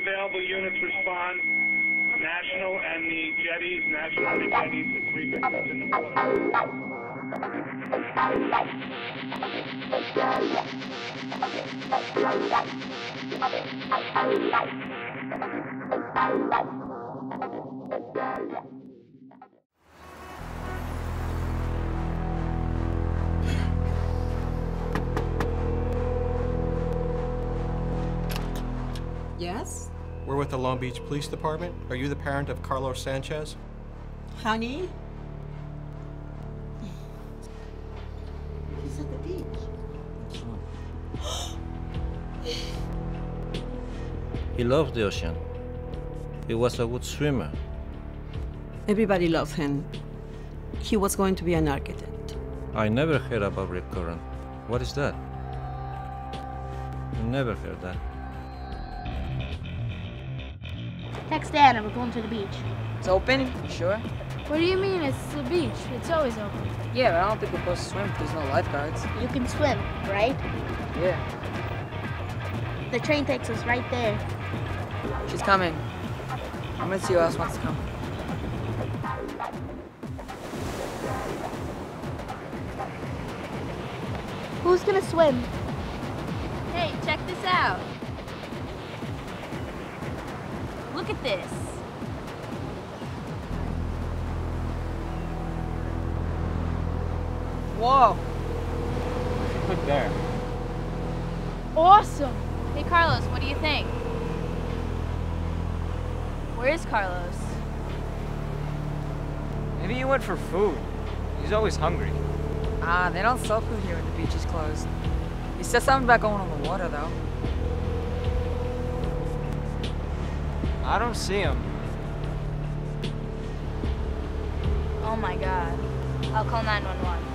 available units respond. National and the jetties, national and the jetties, the 3 victims in the Yes? We're with the Long Beach Police Department. Are you the parent of Carlos Sanchez? Honey? He's at the beach. He loved the ocean. He was a good swimmer. Everybody loved him. He was going to be an architect. I never heard about Rip Current. What is that? Never heard that. Text Anna, we're going to the beach. It's open? You sure? What do you mean it's the beach? It's always open. Yeah, but I don't think we're supposed to swim if there's no lifeguards. You can swim, right? Yeah. The train takes us right there. She's coming. I'm gonna see who else wants to come. Who's gonna swim? Hey, check this out. Look at this. Whoa! Look there. Awesome! Hey, Carlos, what do you think? Where is Carlos? Maybe he went for food. He's always hungry. Ah, they don't sell food here when the beach is closed. He said something about going on the water, though. I don't see him. Oh my God. I'll call 911.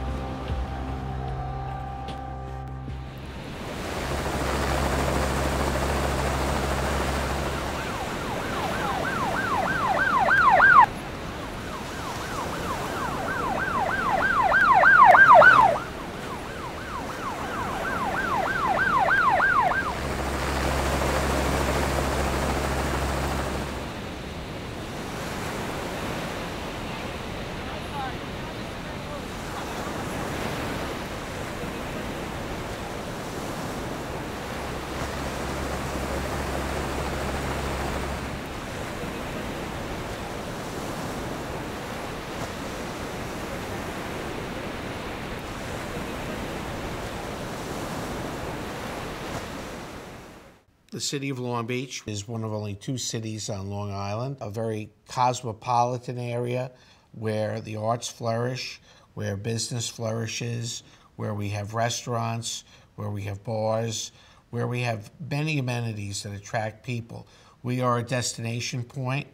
The city of Long Beach is one of only 2 cities on Long Island, a very cosmopolitan area where the arts flourish, where business flourishes, where we have restaurants, where we have bars, where we have many amenities that attract people. We are a destination point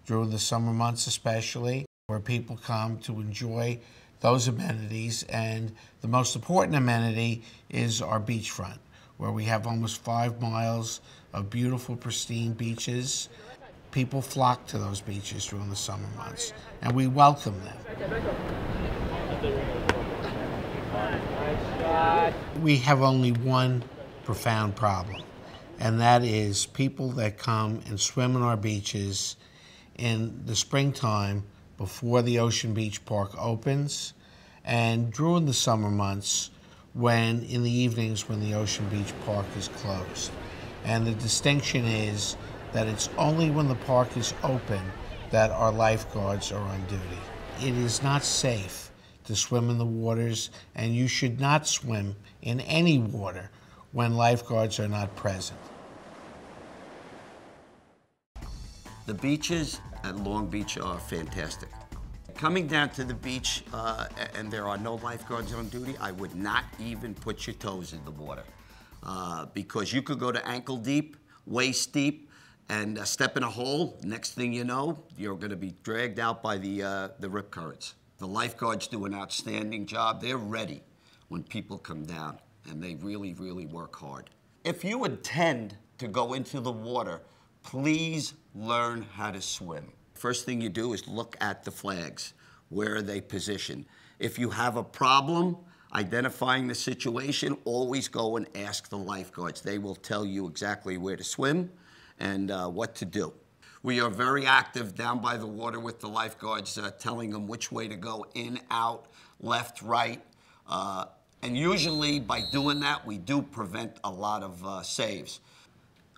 during the summer months especially, where people come to enjoy those amenities, and the most important amenity is our beachfront, where we have almost 5 miles of beautiful, pristine beaches. People flock to those beaches during the summer months, and we welcome them. We have only one profound problem, and that is people that come and swim in our beaches in the springtime before the Ocean Beach Park opens, and during the summer months when in the evenings when the Ocean Beach Park is closed. And the distinction is that it's only when the park is open that our lifeguards are on duty. It is not safe to swim in the waters, and you should not swim in any water when lifeguards are not present. The beaches at Long Beach are fantastic. Coming down to the beach and there are no lifeguards on duty, I would not even put your toes in the water because you could go to ankle deep, waist deep, and step in a hole. Next thing you know, you're going to be dragged out by the rip currents. The lifeguards do an outstanding job. They're ready when people come down, and they really, really work hard. If you intend to go into the water, please learn how to swim. First thing you do is look at the flags. Where are they positioned? If you have a problem identifying the situation, always go and ask the lifeguards. They will tell you exactly where to swim and what to do. We are very active down by the water with the lifeguards, telling them which way to go, in, out, left, right. And usually by doing that, we do prevent a lot of saves.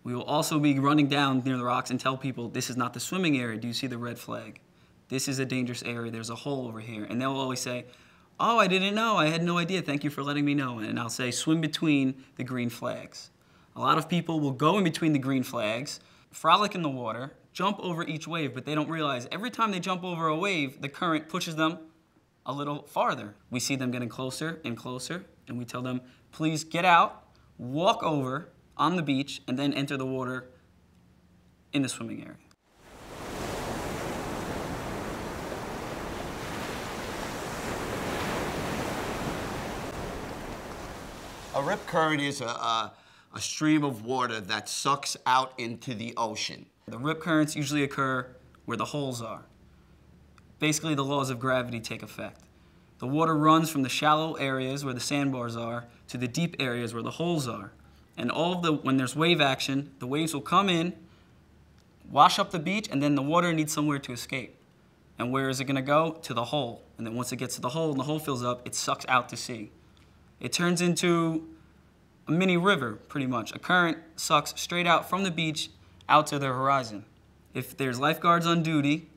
We will also be running down near the rocks and tell people, this is not the swimming area. Do you see the red flag? This is a dangerous area. There's a hole over here. And they'll always say, oh, I didn't know. I had no idea. Thank you for letting me know. And I'll say, swim between the green flags. A lot of people will go in between the green flags, frolic in the water, jump over each wave, but they don't realize every time they jump over a wave, the current pushes them a little farther. We see them getting closer and closer, and we tell them, please get out, walk over on the beach, and then enter the water in the swimming area. A rip current is a stream of water that sucks out into the ocean. The rip currents usually occur where the holes are. Basically, the laws of gravity take effect. The water runs from the shallow areas where the sandbars are to the deep areas where the holes are. And when there's wave action, the waves will come in, wash up the beach, and then the water needs somewhere to escape. And where is it going to go? To the hole. And then once it gets to the hole and the hole fills up, it sucks out to sea. It turns into a mini river, pretty much. A current sucks straight out from the beach out to the horizon. If there's lifeguards on duty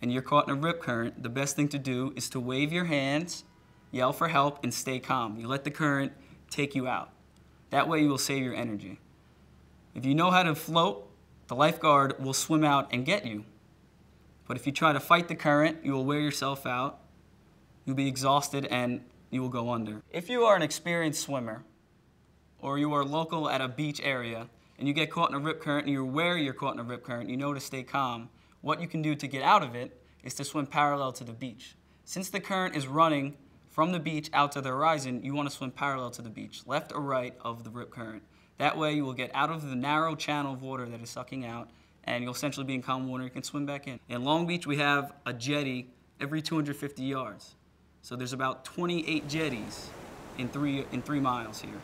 and you're caught in a rip current, the best thing to do is to wave your hands, yell for help, and stay calm. You let the current take you out. That way you will save your energy. If you know how to float, the lifeguard will swim out and get you. But if you try to fight the current, you will wear yourself out, you'll be exhausted, and you will go under. If you are an experienced swimmer, or you are local at a beach area, and you get caught in a rip current, and you're aware you're caught in a rip current, you know to stay calm, what you can do to get out of it is to swim parallel to the beach. Since the current is running from the beach out to the horizon, you want to swim parallel to the beach, left or right of the rip current. That way you will get out of the narrow channel of water that is sucking out, and you'll essentially be in calm water, you can swim back in. In Long Beach, we have a jetty every 250 yards. So there's about 28 jetties in 3 miles here.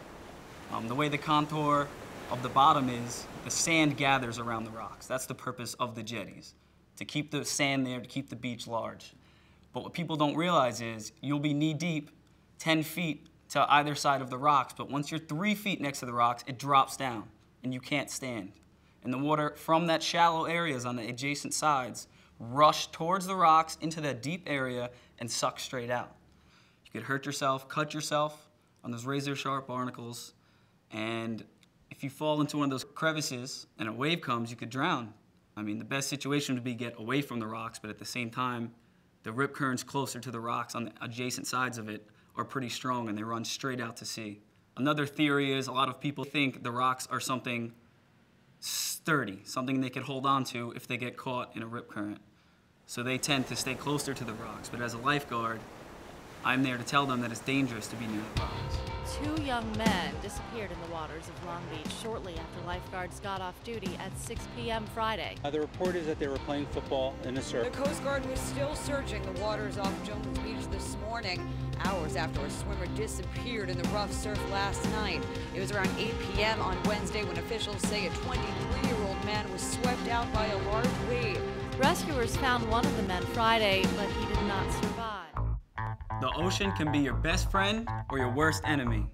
The way the contour of the bottom is, the sand gathers around the rocks. That's the purpose of the jetties, to keep the sand there, to keep the beach large. But what people don't realize is you'll be knee-deep 10 feet to either side of the rocks, but once you're 3 feet next to the rocks, it drops down, and you can't stand. And the water from that shallow areas on the adjacent sides rush towards the rocks into that deep area and suck straight out. You could hurt yourself, cut yourself on those razor-sharp barnacles, and if you fall into one of those crevices and a wave comes, you could drown. I mean, the best situation would be get away from the rocks, but at the same time, the rip currents closer to the rocks on the adjacent sides of it are pretty strong and they run straight out to sea. Another theory is a lot of people think the rocks are something sturdy, something they could hold on to if they get caught in a rip current. So they tend to stay closer to the rocks. But as a lifeguard, I'm there to tell them that it's dangerous to be near the rocks. 2 young men disappeared in the waters of Long Beach shortly after lifeguards got off duty at 6 p.m. Friday. The report is that they were playing football in the surf. The Coast Guard was still searching the waters off Jones Beach this morning, hours after a swimmer disappeared in the rough surf last night. It was around 8 p.m. on Wednesday when officials say a 23-year-old man was swept out by a large wave. Rescuers found one of the men Friday, but he did not survive. The ocean can be your best friend or your worst enemy.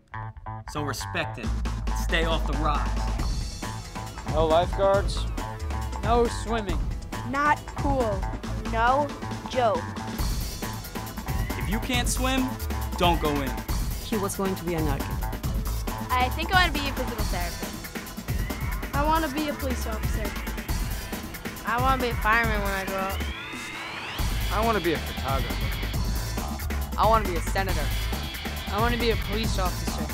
So respect it. Stay off the rocks. No lifeguards. No swimming. Not cool. No joke. If you can't swim, don't go in. He was going to be a narc. I think I want to be a physical therapist. I want to be a police officer. I want to be a fireman when I grow up. I want to be a photographer. I want to be a senator. I want to be a police officer.